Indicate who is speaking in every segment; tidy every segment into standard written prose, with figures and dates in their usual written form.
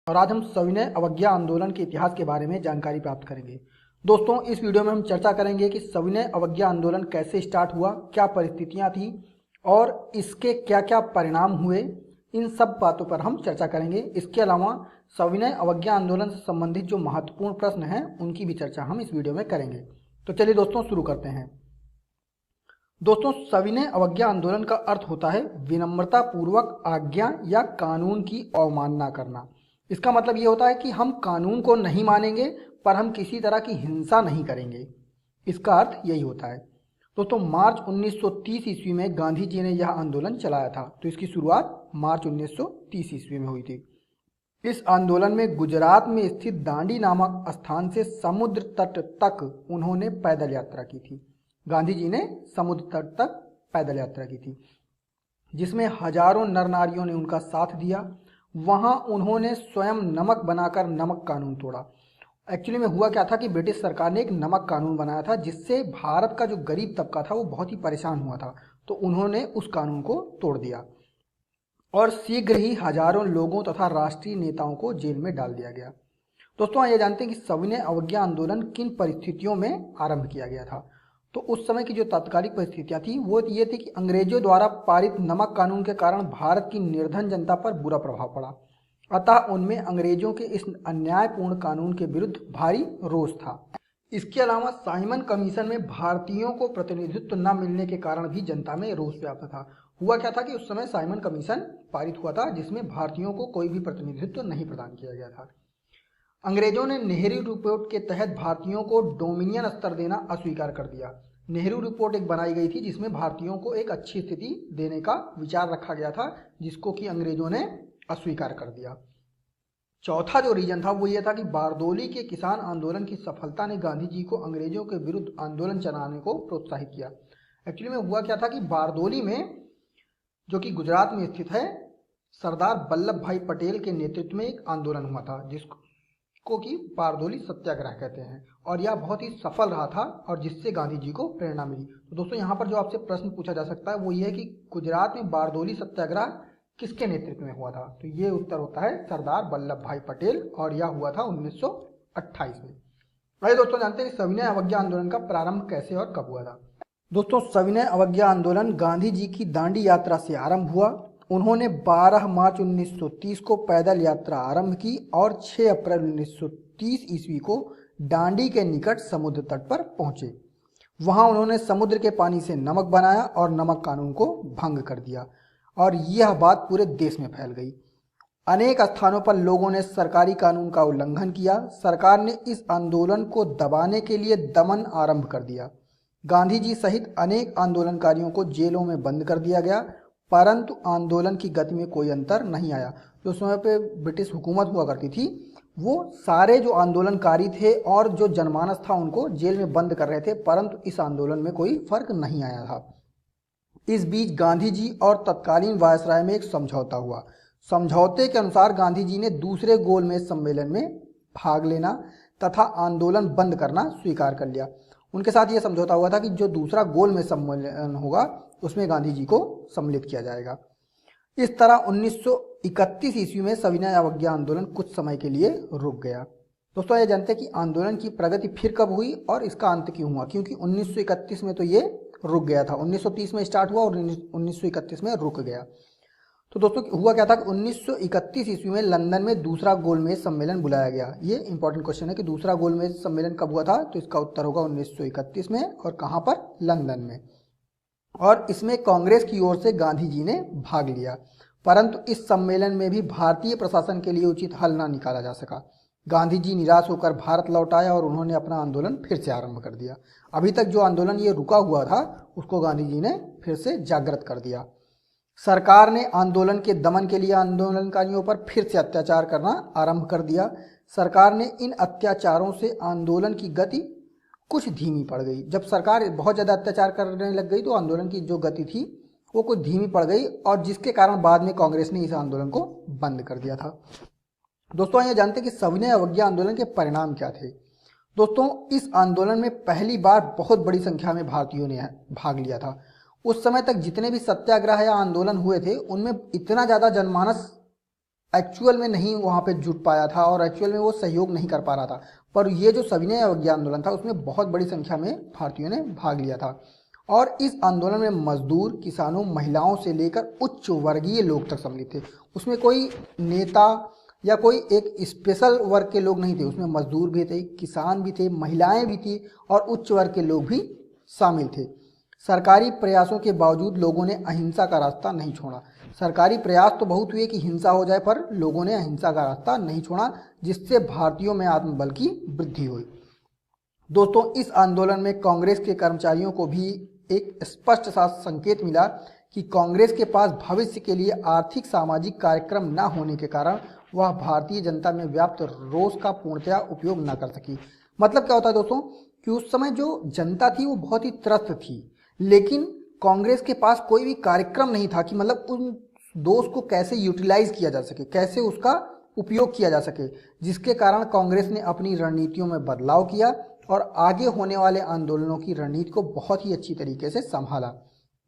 Speaker 1: और आज हम सविनय अवज्ञा आंदोलन के इतिहास के बारे में जानकारी प्राप्त करेंगे। दोस्तों, इस वीडियो में हम चर्चा करेंगे कि सविनय अवज्ञा आंदोलन कैसे स्टार्ट हुआ, क्या परिस्थितियां थी और इसके क्या क्या परिणाम हुए। इन सब बातों पर हम चर्चा करेंगे। इसके अलावा सविनय अवज्ञा आंदोलन से संबंधित जो महत्वपूर्ण प्रश्न हैं उनकी भी चर्चा हम इस वीडियो में करेंगे। तो चलिए दोस्तों शुरू करते हैं। दोस्तों, सविनय अवज्ञा आंदोलन का अर्थ होता है विनम्रता पूर्वक आज्ञा या कानून की अवमानना करना। इसका मतलब ये होता है कि हम कानून को नहीं मानेंगे पर हम किसी तरह की हिंसा नहीं करेंगे। इसका अर्थ यही होता है। दोस्तों, मार्च 1930 ईस्वी में गांधी जी ने यह आंदोलन चलाया था। तो इसकी शुरुआत मार्च 1930 ईस्वी में हुई थी। इस आंदोलन में गुजरात में स्थित दांडी नामक स्थान से समुद्र तट तक उन्होंने पैदल यात्रा की थी। गांधी जी ने समुद्र तट तक पैदल यात्रा की थी, जिसमें हजारों नर नारियों ने उनका साथ दिया। वहां उन्होंने स्वयं नमक बनाकर नमक कानून तोड़ा। एक्चुअली में हुआ क्या था कि ब्रिटिश सरकार ने एक नमक कानून बनाया था, जिससे भारत का जो गरीब तबका था वो बहुत ही परेशान हुआ था। तो उन्होंने उस कानून को तोड़ दिया और शीघ्र ही हजारों लोगों तथा राष्ट्रीय नेताओं को जेल में डाल दिया गया। दोस्तों, ये जानते हैं कि सविनय अवज्ञा आंदोलन किन परिस्थितियों में आरंभ किया गया था। तो उस समय की जो तात्कालिक परिस्थितियां थी वो ये थी कि अंग्रेजों द्वारा पारित नमक कानून के कारण भारत की निर्धन जनता पर बुरा प्रभाव पड़ा। अतः उनमें अंग्रेजों के इस अन्यायपूर्ण कानून के विरुद्ध भारी रोष था। इसके अलावा साइमन कमीशन में भारतीयों को प्रतिनिधित्व न मिलने के कारण भी जनता में रोष व्याप्त था। हुआ क्या था कि उस समय साइमन कमीशन पारित हुआ था, जिसमें भारतीयों को कोई भी प्रतिनिधित्व नहीं प्रदान किया गया था। अंग्रेजों ने नेहरू रिपोर्ट के तहत भारतीयों को डोमिनियन स्तर देना अस्वीकार कर दिया। नेहरू रिपोर्ट एक बनाई गई थी जिसमें भारतीयों को एक अच्छी स्थिति देने का विचार रखा गया था, जिसको कि अंग्रेजों ने अस्वीकार कर दिया। चौथा जो रीजन था वो ये था कि बारदोली के किसान आंदोलन की सफलता ने गांधी जी को अंग्रेजों के विरुद्ध आंदोलन चलाने को प्रोत्साहित किया। एक्चुअली में हुआ क्या था कि बारदोली में, जो कि गुजरात में स्थित है, सरदार वल्लभ भाई पटेल के नेतृत्व में एक आंदोलन हुआ था जिसको कि बारदोली सत्याग्रह कहते हैं, और यह बहुत ही सफल रहा था और जिससे गांधी जी को प्रेरणा मिली। तो दोस्तों, यहाँ पर जो आपसे प्रश्न पूछा जा सकता है वो ये है कि गुजरात में बारदोली सत्याग्रह किसके नेतृत्व में हुआ था। तो ये उत्तर होता है सरदार वल्लभ भाई पटेल, और यह हुआ था 1928 में। आइए दोस्तों जानते हैं सविनय अवज्ञा आंदोलन का प्रारंभ कैसे और कब हुआ था। दोस्तों, सविनय अवज्ञा आंदोलन गांधी जी की दांडी यात्रा से आरंभ हुआ। उन्होंने 12 मार्च 1930 को पैदल यात्रा आरंभ की और 6 अप्रैल 1930 ईस्वी को दांडी के निकट समुद्र तट पर पहुंचे। वहां उन्होंने समुद्र के पानी से नमक बनाया और नमक कानून को भंग कर दिया, और यह बात पूरे देश में फैल गई। अनेक स्थानों पर लोगों ने सरकारी कानून का उल्लंघन किया। सरकार ने इस आंदोलन को दबाने के लिए दमन आरंभ कर दिया। गांधी जी सहित अनेक आंदोलनकारियों को जेलों में बंद कर दिया गया, परंतु आंदोलन की गति में कोई अंतर नहीं आया। जो समय पे ब्रिटिश हुकूमत हुआ करती थी वो सारे जो आंदोलनकारी थे और जो जनमानस था उनको जेल में बंद कर रहे थे, परंतु इस आंदोलन में कोई फर्क नहीं आया था। इस बीच गांधी जी और तत्कालीन वायसराय में एक समझौता हुआ। समझौते के अनुसार गांधी जी ने दूसरे गोलमेज सम्मेलन में भाग लेना तथा आंदोलन बंद करना स्वीकार कर लिया। उनके साथ यह समझौता हुआ था कि जो दूसरा गोलमेज सम्मेलन होगा उसमें गांधी जी को सम्मिलित किया जाएगा। इस तरह 1931 ईस्वी में सविनय अवज्ञा आंदोलन कुछ समय के लिए रुक गया। दोस्तों, ये जानते हैं कि आंदोलन की प्रगति फिर कब हुई और इसका अंत क्यों हुआ, क्योंकि 1931 में तो ये रुक गया था। 1930 में स्टार्ट हुआ और 1931 में रुक गया। तो दोस्तों, हुआ क्या था कि 1931 ईस्वी में लंदन में दूसरा गोलमेज सम्मेलन बुलाया गया। ये इंपॉर्टेंट क्वेश्चन है कि दूसरा गोलमेज सम्मेलन कब हुआ था। तो इसका उत्तर होगा 1931 में, और कहाँ पर, लंदन में। और इसमें कांग्रेस की ओर से गांधी जी ने भाग लिया, परंतु इस सम्मेलन में भी भारतीय प्रशासन के लिए उचित हल न निकाला जा सका। गांधी जी निराश होकर भारत लौट आए और उन्होंने अपना आंदोलन फिर से आरंभ कर दिया। अभी तक जो आंदोलन ये रुका हुआ था उसको गांधी जी ने फिर से जागृत कर दिया। सरकार ने आंदोलन के दमन के लिए आंदोलनकारियों पर फिर से अत्याचार करना आरंभ कर दिया। सरकार ने इन अत्याचारों से आंदोलन की गति कुछ धीमी पड़ गई। जब सरकार बहुत ज़्यादा अत्याचार करने लग गई तो आंदोलन की जो गति थी वो कुछ धीमी पड़ गई, और जिसके कारण बाद में कांग्रेस ने इस आंदोलन को बंद कर दिया था। दोस्तों, ये जानते हैं कि सविनय अवज्ञा आंदोलन के परिणाम क्या थे। दोस्तों, इस आंदोलन में पहली बार बहुत बड़ी संख्या में भारतीयों ने भाग लिया था। उस समय तक जितने भी सत्याग्रह या आंदोलन हुए थे उनमें इतना ज़्यादा जनमानस एक्चुअल में नहीं वहाँ पे जुट पाया था और एक्चुअल में वो सहयोग नहीं कर पा रहा था। पर ये जो सविनय अवज्ञा आंदोलन था उसमें बहुत बड़ी संख्या में भारतीयों ने भाग लिया था और इस आंदोलन में मजदूर, किसानों, महिलाओं से लेकर उच्च वर्गीय लोग तक सम्मिलित थे। उसमें कोई नेता या कोई एक स्पेशल वर्ग के लोग नहीं थे, उसमें मजदूर भी थे, किसान भी थे, महिलाएं भी थी और उच्च वर्ग के लोग भी शामिल थे। सरकारी प्रयासों के बावजूद लोगों ने अहिंसा का रास्ता नहीं छोड़ा। सरकारी प्रयास तो बहुत हुए कि हिंसा हो जाए, पर लोगों ने अहिंसा का रास्ता नहीं छोड़ा, जिससे भारतीयों में आत्मबल की वृद्धि हुई। दोस्तों, इस आंदोलन में कांग्रेस के कर्मचारियों को भी एक स्पष्ट सा संकेत मिला कि कांग्रेस के पास भविष्य के लिए आर्थिक सामाजिक कार्यक्रम न होने के कारण वह भारतीय जनता में व्याप्त रोष का पूर्णतया उपयोग न कर सकी। मतलब क्या होता है दोस्तों कि उस समय जो जनता थी वो बहुत ही त्रस्त थी, लेकिन कांग्रेस के पास कोई भी कार्यक्रम नहीं था कि मतलब उन दोष को कैसे यूटिलाइज किया जा सके, कैसे उसका उपयोग किया जा सके, जिसके कारण कांग्रेस ने अपनी रणनीतियों में बदलाव किया और आगे होने वाले आंदोलनों की रणनीति को बहुत ही अच्छी तरीके से संभाला।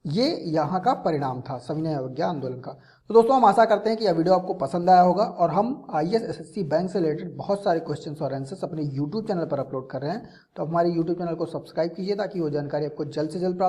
Speaker 1: ये यहाँ का परिणाम था सविनय अवज्ञा आंदोलन का। तो दोस्तों, हम आशा करते हैं कि यह वीडियो आपको पसंद आया होगा और हम IAS SSC बैंक से रिलेटेड बहुत सारे क्वेश्चंस और आंसर्स अपने YouTube चैनल पर अपलोड कर रहे हैं। तो हमारे YouTube चैनल को सब्सक्राइब कीजिए ताकि वो जानकारी आपको जल्द से जल्द प्राप्त